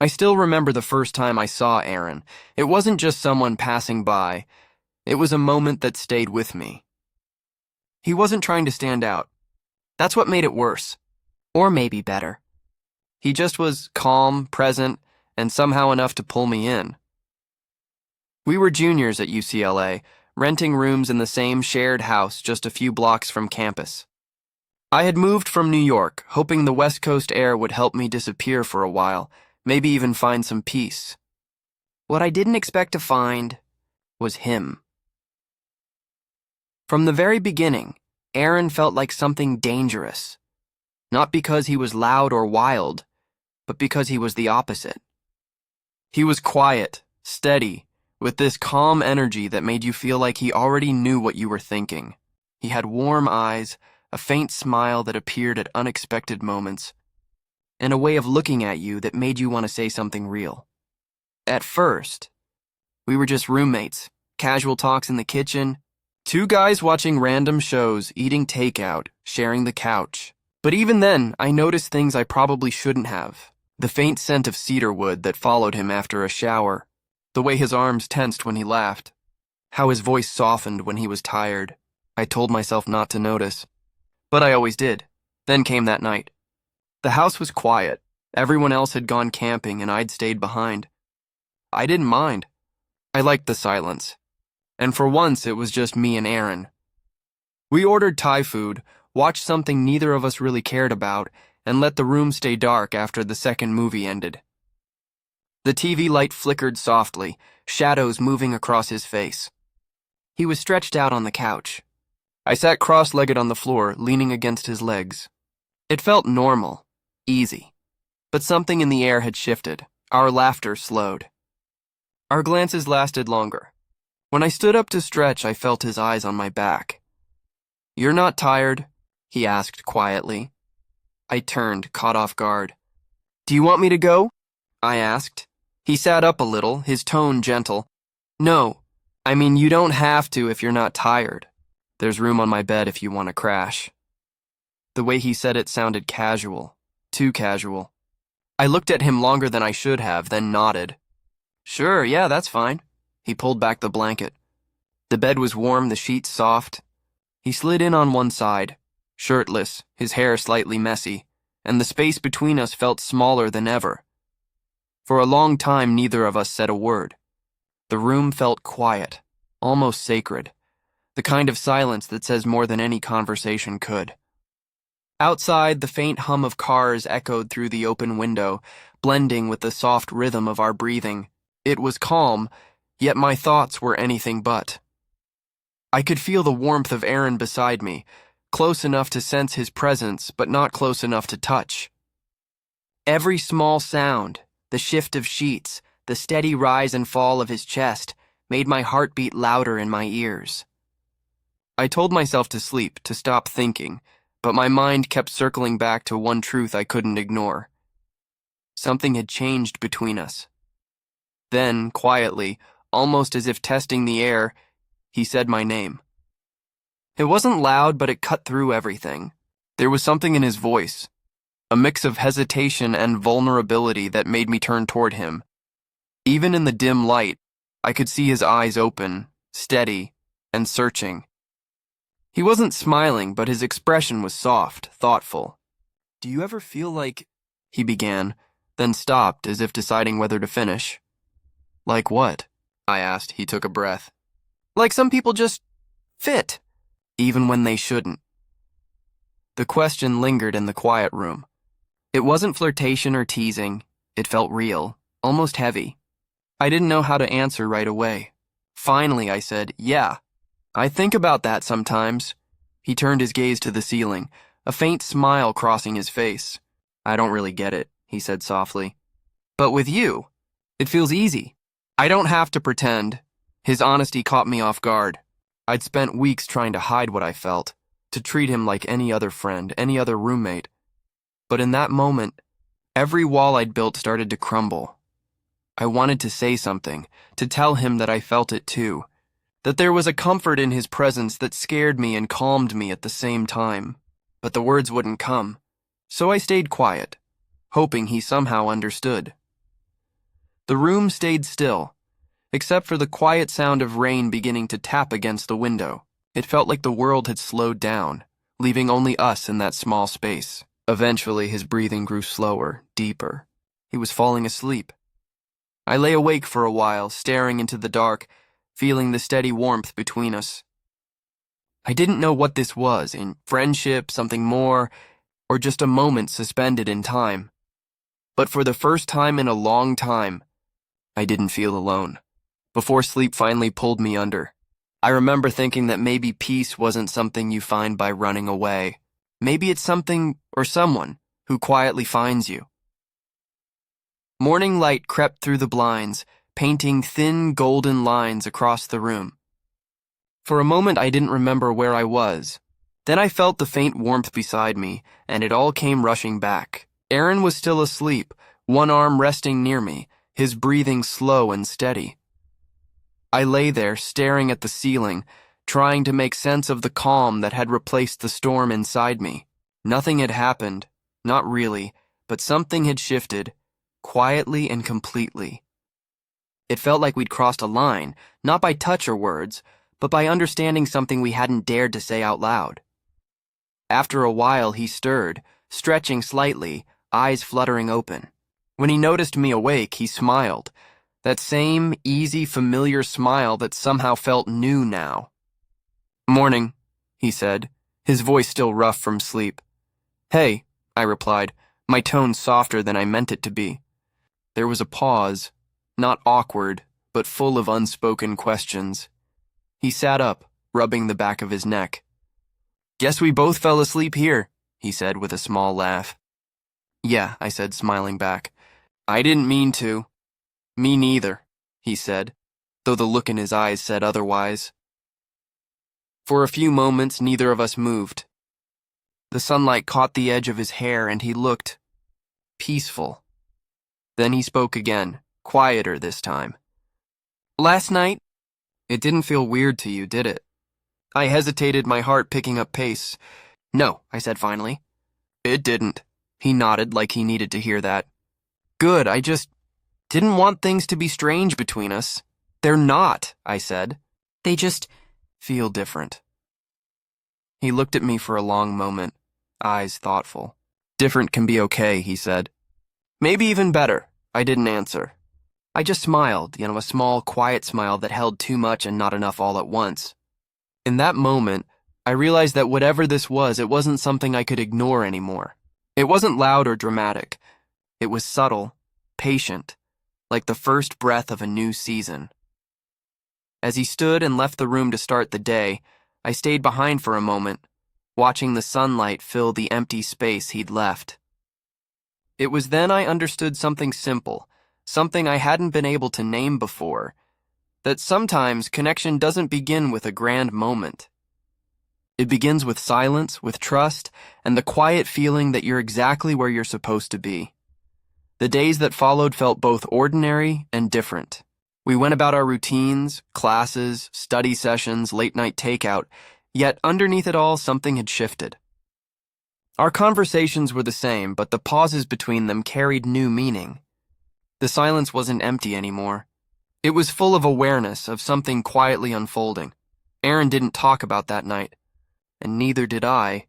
I still remember the first time I saw Aaron. It wasn't just someone passing by. It was a moment that stayed with me. He wasn't trying to stand out. That's what made it worse. Or maybe better. He just was calm, present, and somehow enough to pull me in. We were juniors at UCLA, renting rooms in the same shared house just a few blocks from campus. I had moved from New York, hoping the West Coast air would help me disappear for a while, maybe even find some peace. What I didn't expect to find was him. From the very beginning, Aaron felt like something dangerous. Not because he was loud or wild, but because he was the opposite. He was quiet, steady, with this calm energy that made you feel like he already knew what you were thinking. He had warm eyes, a faint smile that appeared at unexpected moments, and a way of looking at you that made you want to say something real. At first, we were just roommates, casual talks in the kitchen, two guys watching random shows, eating takeout, sharing the couch. But even then, I noticed things I probably shouldn't have. The faint scent of cedar wood that followed him after a shower, the way his arms tensed when he laughed, how his voice softened when he was tired. I told myself not to notice, but I always did. Then came that night. The house was quiet. Everyone else had gone camping and I'd stayed behind. I didn't mind. I liked the silence. And for once, it was just me and Aaron. We ordered Thai food, watched something neither of us really cared about, and let the room stay dark after the second movie ended. The TV light flickered softly, shadows moving across his face. He was stretched out on the couch. I sat cross-legged on the floor, leaning against his legs. It felt normal, easy. But something in the air had shifted. Our laughter slowed. Our glances lasted longer. When I stood up to stretch, I felt his eyes on my back. "You're not tired?" he asked quietly. I turned, caught off guard. "Do you want me to go?" I asked. He sat up a little, his tone gentle. "No, I mean you don't have to if you're not tired. There's room on my bed if you want to crash." The way he said it sounded casual, too casual. I looked at him longer than I should have, then nodded. "Sure, yeah, that's fine." He pulled back the blanket. The bed was warm, the sheets soft. He slid in on one side, shirtless, his hair slightly messy, and the space between us felt smaller than ever. For a long time, neither of us said a word. The room felt quiet, almost sacred, the kind of silence that says more than any conversation could. Outside, the faint hum of cars echoed through the open window, blending with the soft rhythm of our breathing. It was calm, yet my thoughts were anything but. I could feel the warmth of Aaron beside me, close enough to sense his presence, but not close enough to touch. Every small sound, the shift of sheets, the steady rise and fall of his chest, made my heart beat louder in my ears. I told myself to sleep, to stop thinking, but my mind kept circling back to one truth I couldn't ignore. Something had changed between us. Then, quietly, almost as if testing the air, he said my name. It wasn't loud, but it cut through everything. There was something in his voice, a mix of hesitation and vulnerability that made me turn toward him. Even in the dim light, I could see his eyes open, steady, and searching. He wasn't smiling, but his expression was soft, thoughtful. "Do you ever feel like—" he began, then stopped as if deciding whether to finish. "Like what?" I asked. He took a breath. "Like some people just fit, even when they shouldn't." The question lingered in the quiet room. It wasn't flirtation or teasing. It felt real, almost heavy. I didn't know how to answer right away. Finally, I said, "Yeah, I think about that sometimes." He turned his gaze to the ceiling, a faint smile crossing his face. "I don't really get it," he said softly. "But with you, it feels easy. I don't have to pretend." His honesty caught me off guard. I'd spent weeks trying to hide what I felt, to treat him like any other friend, any other roommate. But in that moment, every wall I'd built started to crumble. I wanted to say something, to tell him that I felt it too, that there was a comfort in his presence that scared me and calmed me at the same time. But the words wouldn't come, so I stayed quiet, hoping he somehow understood. The room stayed still, except for the quiet sound of rain beginning to tap against the window. It felt like the world had slowed down, leaving only us in that small space. Eventually, his breathing grew slower, deeper. He was falling asleep. I lay awake for a while, staring into the dark, feeling the steady warmth between us. I didn't know what this was, in friendship, something more, or just a moment suspended in time. But for the first time in a long time, I didn't feel alone. Before sleep finally pulled me under, I remember thinking that maybe peace wasn't something you find by running away. Maybe it's something or someone who quietly finds you. Morning light crept through the blinds, painting thin golden lines across the room. For a moment I didn't remember where I was. Then I felt the faint warmth beside me, and it all came rushing back. Aaron was still asleep, one arm resting near me, his breathing slow and steady. I lay there, staring at the ceiling, trying to make sense of the calm that had replaced the storm inside me. Nothing had happened, not really, but something had shifted, quietly and completely. It felt like we'd crossed a line, not by touch or words, but by understanding something we hadn't dared to say out loud. After a while, he stirred, stretching slightly, eyes fluttering open. When he noticed me awake, he smiled, that same easy, familiar smile that somehow felt new now. "Morning," he said, his voice still rough from sleep. "Hey," I replied, my tone softer than I meant it to be. There was a pause, not awkward, but full of unspoken questions. He sat up, rubbing the back of his neck. "Guess we both fell asleep here," he said with a small laugh. "Yeah," I said, smiling back. "I didn't mean to." "Me neither," he said, though the look in his eyes said otherwise. For a few moments, neither of us moved. The sunlight caught the edge of his hair, and he looked peaceful. Then he spoke again, quieter this time. "Last night, it didn't feel weird to you, did it?" I hesitated, my heart picking up pace. "No," I said finally. "It didn't." He nodded like he needed to hear that. "Good, I just didn't want things to be strange between us." "They're not," I said. "They just feel different." He looked at me for a long moment, eyes thoughtful. "Different can be okay," he said. "Maybe even better." I didn't answer. I just smiled, a small, quiet smile that held too much and not enough all at once. In that moment, I realized that whatever this was, it wasn't something I could ignore anymore. It wasn't loud or dramatic. It was subtle, patient, like the first breath of a new season. As he stood and left the room to start the day, I stayed behind for a moment, watching the sunlight fill the empty space he'd left. It was then I understood something simple, something I hadn't been able to name before, that sometimes connection doesn't begin with a grand moment. It begins with silence, with trust, and the quiet feeling that you're exactly where you're supposed to be. The days that followed felt both ordinary and different. We went about our routines, classes, study sessions, late-night takeout, yet underneath it all, something had shifted. Our conversations were the same, but the pauses between them carried new meaning. The silence wasn't empty anymore. It was full of awareness of something quietly unfolding. Aaron didn't talk about that night, and neither did I.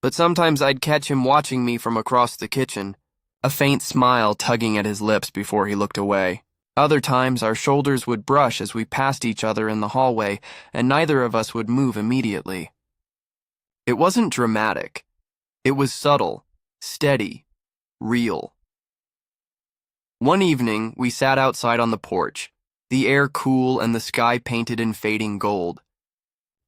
But sometimes I'd catch him watching me from across the kitchen, a faint smile tugging at his lips before he looked away. Other times our shoulders would brush as we passed each other in the hallway, and neither of us would move immediately. It wasn't dramatic. It was subtle, steady, real. One evening, we sat outside on the porch, the air cool and the sky painted in fading gold.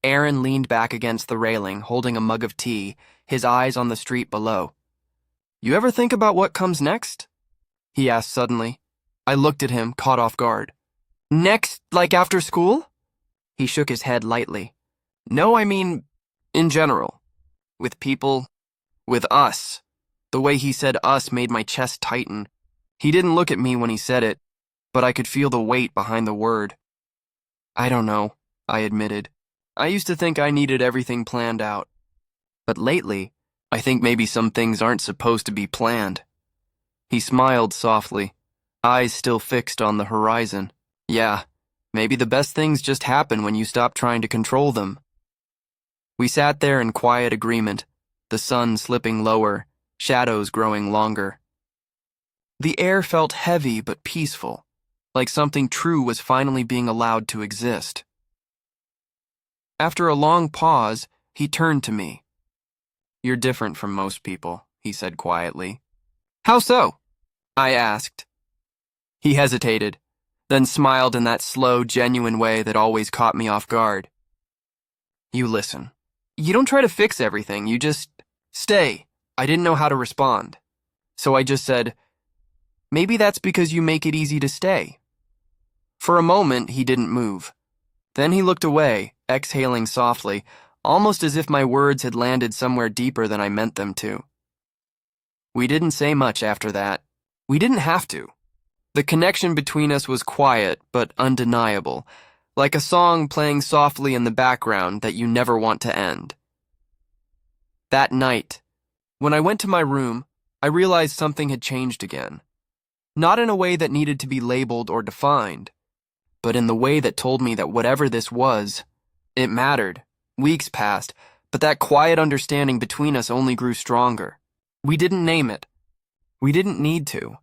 Aaron leaned back against the railing, holding a mug of tea, his eyes on the street below. "You ever think about what comes next?" he asked suddenly. I looked at him, caught off guard. "Next, like after school?" He shook his head lightly. "No, I mean, in general. With people, with us." The way he said us made my chest tighten. He didn't look at me when he said it, but I could feel the weight behind the word. "I don't know," I admitted. "I used to think I needed everything planned out. But lately, I think maybe some things aren't supposed to be planned." He smiled softly. eyes still fixed on the horizon. Yeah, maybe the best things just happen when you stop trying to control them. We sat there in quiet agreement, the sun slipping lower, shadows growing longer. The air felt heavy but peaceful, like something true was finally being allowed to exist. After a long pause, he turned to me. "You're different from most people," he said quietly. "How so?" I asked. He hesitated, then smiled in that slow, genuine way that always caught me off guard. "You listen. You don't try to fix everything, you just stay." I didn't know how to respond, so I just said, "Maybe that's because you make it easy to stay." For a moment, he didn't move. Then he looked away, exhaling softly, almost as if my words had landed somewhere deeper than I meant them to. We didn't say much after that. We didn't have to. The connection between us was quiet but undeniable, like a song playing softly in the background that you never want to end. That night, when I went to my room, I realized something had changed again. Not in a way that needed to be labeled or defined, but in the way that told me that whatever this was, it mattered. Weeks passed, but that quiet understanding between us only grew stronger. We didn't name it. We didn't need to.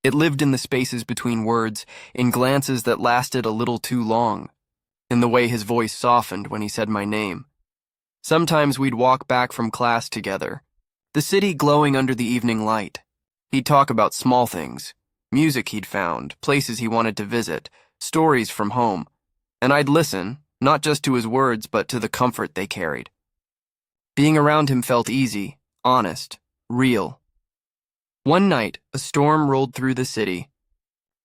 It lived in the spaces between words, in glances that lasted a little too long, in the way his voice softened when he said my name. Sometimes we'd walk back from class together, the city glowing under the evening light. He'd talk about small things, music he'd found, places he wanted to visit, stories from home, and I'd listen, not just to his words, but to the comfort they carried. Being around him felt easy, honest, real. One night, a storm rolled through the city.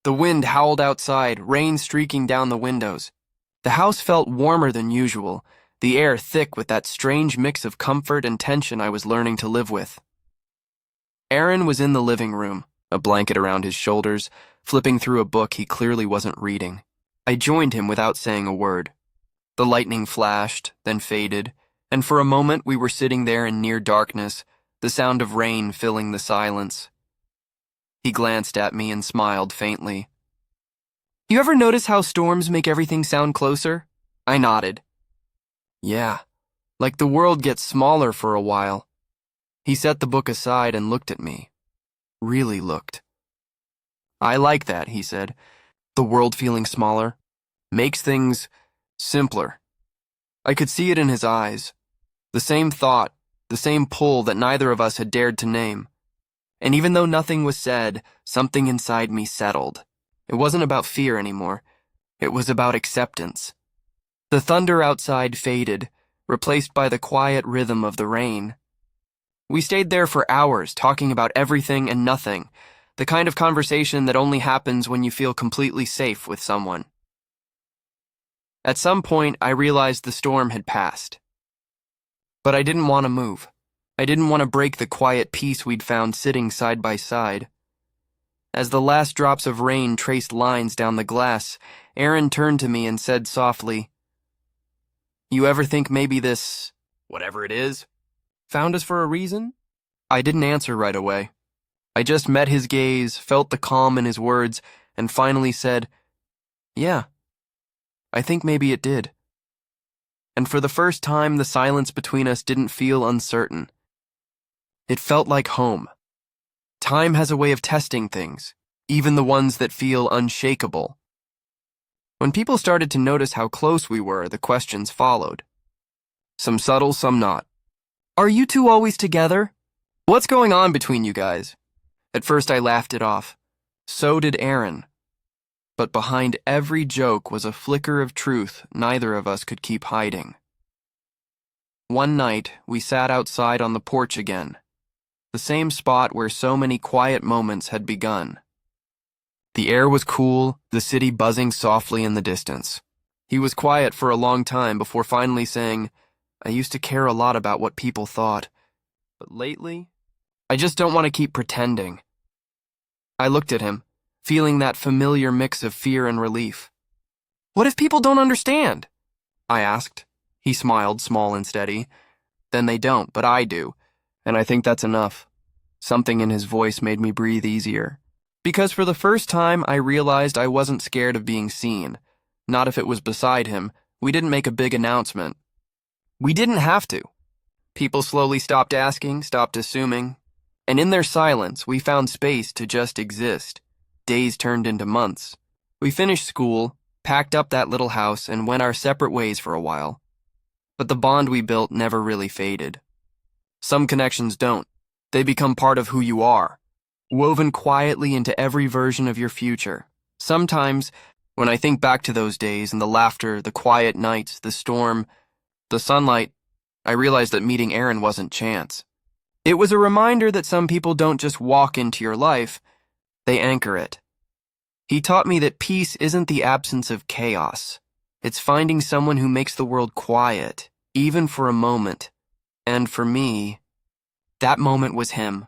The wind howled outside, rain streaking down the windows. The house felt warmer than usual, the air thick with that strange mix of comfort and tension I was learning to live with. Aaron was in the living room, a blanket around his shoulders, flipping through a book he clearly wasn't reading. I joined him without saying a word. The lightning flashed, then faded, and for a moment we were sitting there in near darkness, the sound of rain filling the silence. He glanced at me and smiled faintly. "You ever notice how storms make everything sound closer?" I nodded. "Yeah, like the world gets smaller for a while." He set the book aside and looked at me. Really looked. "I like that," he said. "The world feeling smaller. Makes things simpler." I could see it in his eyes. The same thought, the same pull that neither of us had dared to name. And even though nothing was said, something inside me settled. It wasn't about fear anymore. It was about acceptance. The thunder outside faded, replaced by the quiet rhythm of the rain. We stayed there for hours, talking about everything and nothing, the kind of conversation that only happens when you feel completely safe with someone. At some point, I realized the storm had passed. But I didn't want to move. I didn't want to break the quiet peace we'd found sitting side by side. As the last drops of rain traced lines down the glass, Aaron turned to me and said softly, "You ever think maybe this, whatever it is, found us for a reason?" I didn't answer right away. I just met his gaze, felt the calm in his words, and finally said, "Yeah, I think maybe it did." And for the first time, the silence between us didn't feel uncertain. It felt like home. Time has a way of testing things, even the ones that feel unshakable. When people started to notice how close we were, the questions followed. Some subtle, some not. "Are you two always together? What's going on between you guys?" At first I laughed it off. So did Aaron. But behind every joke was a flicker of truth neither of us could keep hiding. One night, we sat outside on the porch again, the same spot where so many quiet moments had begun. The air was cool, the city buzzing softly in the distance. He was quiet for a long time before finally saying, "I used to care a lot about what people thought, but lately, I just don't want to keep pretending." I looked at him, feeling that familiar mix of fear and relief. "What if people don't understand?" I asked. He smiled, small and steady. "Then they don't, but I do, and I think that's enough." Something in his voice made me breathe easier. Because for the first time, I realized I wasn't scared of being seen. Not if it was beside him. We didn't make a big announcement. We didn't have to. People slowly stopped asking, stopped assuming. And in their silence, we found space to just exist. Days turned into months. We finished school, packed up that little house, and went our separate ways for a while. But the bond we built never really faded. Some connections don't. They become part of who you are, woven quietly into every version of your future. Sometimes, when I think back to those days and the laughter, the quiet nights, the storm, the sunlight, I realize that meeting Aaron wasn't chance. It was a reminder that some people don't just walk into your life, they anchor it. He taught me that peace isn't the absence of chaos. It's finding someone who makes the world quiet, even for a moment. And for me, that moment was him.